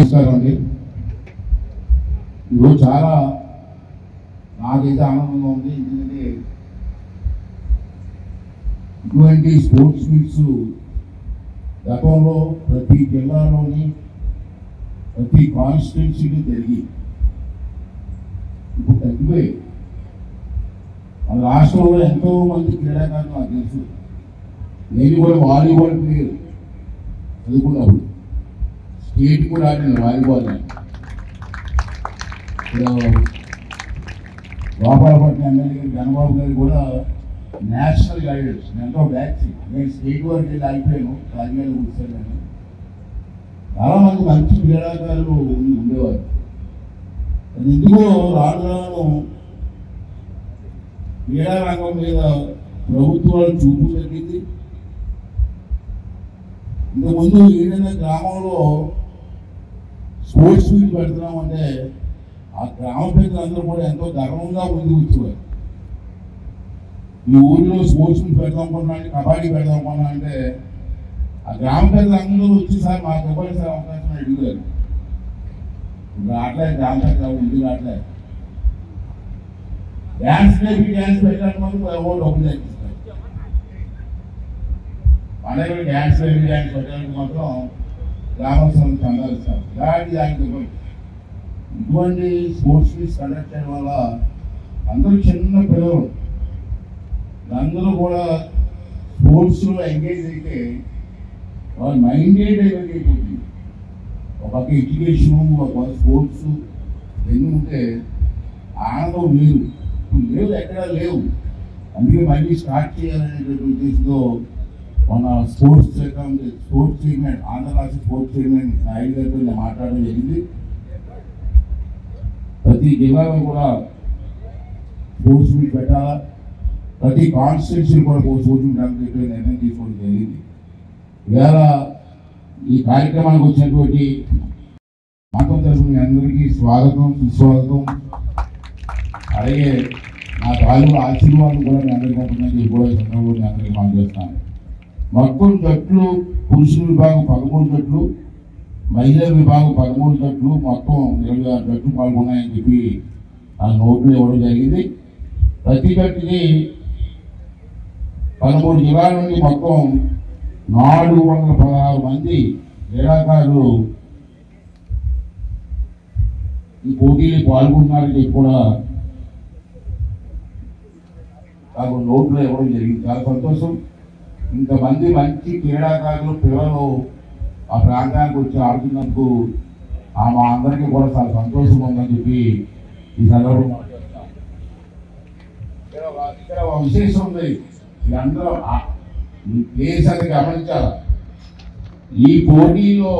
అండి. ఈరోజు చాలా నాకైతే ఆనందంగా ఉంది. ఎందుకంటే ఇటువంటి స్పోర్ట్స్ మీట్స్ గతంలో ప్రతి జిల్లాలోని ప్రతి కాన్స్టిట్యున్సీని జరిగి ఇప్పుడు తగ్గిపోయాయి. మన రాష్ట్రంలో ఎంతో మంది క్రీడాకారులు నాకు తెలుసు. నేను కూడా వాలీబాల్ ప్లేయర్ చదువుకున్నప్పుడు స్టేట్ కూడా ఆడిన వాలీబాల్. గోపాలపట్నం ఎమ్మెల్యే ఘనబాబు గారు కూడా నేషనల్ గైడెన్స్ ఎంతో బ్యాచ్. నేను స్టేట్ వరకు వెళ్ళి ఆగిపోయాను, రాజకీయాలు కూర్చోలేను. చాలా మంది మంచి క్రీడాకారులు ఉండేవారు. అది ఎందుకో రాను రాను క్రీడా రంగం మీద ప్రభుత్వాలు చూపు తగ్గింది. ఇంతకుముందు ఏదైనా గ్రామంలో స్పోర్ట్స్ మీట్ పెడుతున్నామంటే ఆ గ్రామ ప్రజలందరూ కూడా ఎంతో గర్వంగా ముందుకు వచ్చేవారు. ఈ ఊళ్ళో స్పోర్ట్స్ మీట్ పెడదాం అనుకున్నా అంటే, కబడ్డీ పెడదాం అనుకున్నా అంటే ఆ గ్రామ ప్రజలందరూ వచ్చి సార్ మాకు ఇవ్వాల్సిన అవకాశం అడిగారు. ఇప్పుడు రావట్లేదు, గ్రామ ప్రజలు ముందుకు రావట్లేదు. డ్యాన్స్ నేర్పి డ్యాన్స్ పెట్టడానికి డబ్బులు తగ్గిస్తారు. పండుగ డ్యాన్స్ నేర్పి డ్యాన్స్ పెట్టడానికి మాత్రం గ్రామోత్సవం చందాలిస్తారు. దానికి ఇటువంటి స్పోర్ట్స్ మీట్స్ కండక్ట్ చేయడం వల్ల అందరూ చిన్న పిల్లలు అందరూ కూడా స్పోర్ట్స్లో ఎంగేజ్ అయితే వాళ్ళ మైండ్ అయిపోతుంది. ఒక పక్క ఎడ్యుకేషను, ఒక స్పోర్ట్స్ ఎన్ని ఉంటే ఆనందం లేదు. లేవు, ఎక్కడా లేవు. అందుకే మళ్ళీ స్టార్ట్ చేయాలనేటువంటి ఉద్దేశంతో మన స్పోర్ట్స్ చైర్మన్, ఆంధ్ర రాష్ట్ర స్పోర్ట్స్ చైర్మన్ నాయుడు గారితో నేను మాట్లాడడం జరిగింది. ప్రతి జిల్లాలో కూడా స్పోర్ట్స్ మీట్ పెట్టాలా, ప్రతి కాన్స్టిట్యున్సీ కూడా స్పోర్ట్స్ మీట్ పెట్టే నిర్ణయం తీసుకోవడం జరిగింది. ఇవాళ ఈ కార్యక్రమానికి వచ్చినటువంటి మాతో తరఫున మీ అందరికీ స్వాగతం, సుస్వాగతం. అలాగే నా తాలూకు ఆశీర్వాదం కూడా మీ అందరికీ ఉంటుందని కూడా సందర్భంలో మీ అందరికీ మనం చేస్తాను. మొత్తం జట్లు పురుషుల విభాగం 13 జట్లు, మహిళల విభాగం 13 జట్లు, మొత్తం 26 జట్లు పాల్గొన్నాయని చెప్పి ఆ నోట్లు ఇవ్వడం జరిగింది. ప్రతి జట్టుకి 13 జిల్లాల నుండి మొత్తం 416 మంది క్రీడాకారులు ఈ పోటీలు పాల్గొన్నారని చెప్పి కూడా నాకు నోట్లో ఇవ్వడం జరిగింది. చాలా సంతోషం. ఇంతమంది మంచి క్రీడాకారులు పిల్లలు ఆ ప్రాంతానికి వచ్చి ఆడుతున్నందుకు మా అందరికీ కూడా చాలా సంతోషంగా ఉందని చెప్పి ఈ సందర్భంగా మాట్లాడుతున్నాం. ఇక్కడ ఒక విశేషం ఉంది. అందరూ దేశాన్ని గమనించాలి. ఈ పోటీలో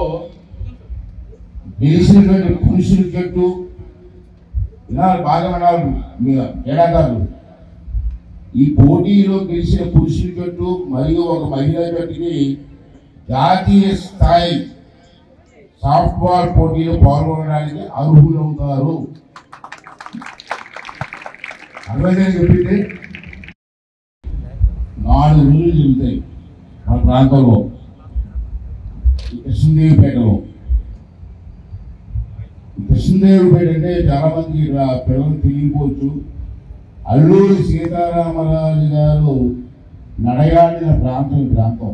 గెలిచినటువంటి పురుషుల జట్టు ఇలా బాగా వినాలి క్రీడాకారులు. ఈ పోటీలో గెలిచిన పురుషుల జట్టు మరియు ఒక మహిళా జట్టుకి జాతీయ స్థాయి సాఫ్ట్బాల్ పోటీలో పాల్గొనడానికి అర్హులవుతారు. అర్థమైంది చెప్పింది. 4 రోజులు జరుగుతాయి మన ప్రాంతంలో. కృష్ణదేవిపేటలో అంటే చాలా మంది పిల్లలు తెలియకపోవచ్చు. అల్లూరి సీతారామరాజు గారు నడయాడిన ప్రాంతం ఈ ప్రాంతం.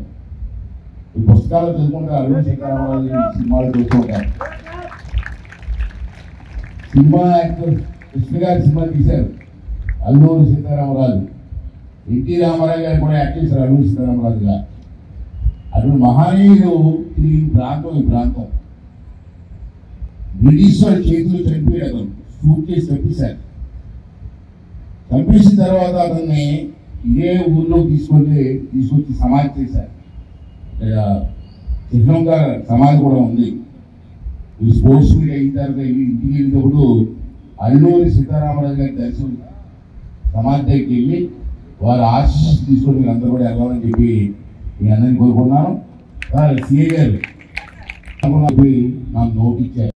ఈ పుస్తకాలు చదువుకుంటే అల్లూరి సీతారామరాజు సినిమాలు చూస్తూ ఉంటారు. సినిమా యాక్టర్ కృష్ణ గారి సినిమా తీశారు అల్లూరి సీతారామరాజు. ఎన్టీ రామారావు గారు కూడా యాక్ట్ చేశారు అల్లూరి సీతారామరాజు గారు. అటువంటి మహనీయులు తిరిగి ప్రాంతం ఈ ప్రాంతం. బ్రిటిష్ వారి చేతులు చనిపోయారు. షూట్ చేసి చంపేశారు. చంపేసిన తర్వాత అతన్ని ఇదే ఊళ్ళో తీసుకొచ్చి సమాధి చేశారు. చిహ్నం గారు సమాధి కూడా ఉంది. ఈ స్పోర్ట్స్ మీట్ అయిన తర్వాత ఇంటికి వెళ్ళినప్పుడు అల్లూరి సీతారామరాజు గారి దర్శనం సమాధి దగ్గరికి వెళ్ళి వారి ఆశీస్సు తీసుకొని మీరు అందరూ కూడా వెళ్ళాలని చెప్పి మీ అందరినీ కోరుకున్నాను. సిఏ గారు నాకు నోట్ ఇచ్చారు.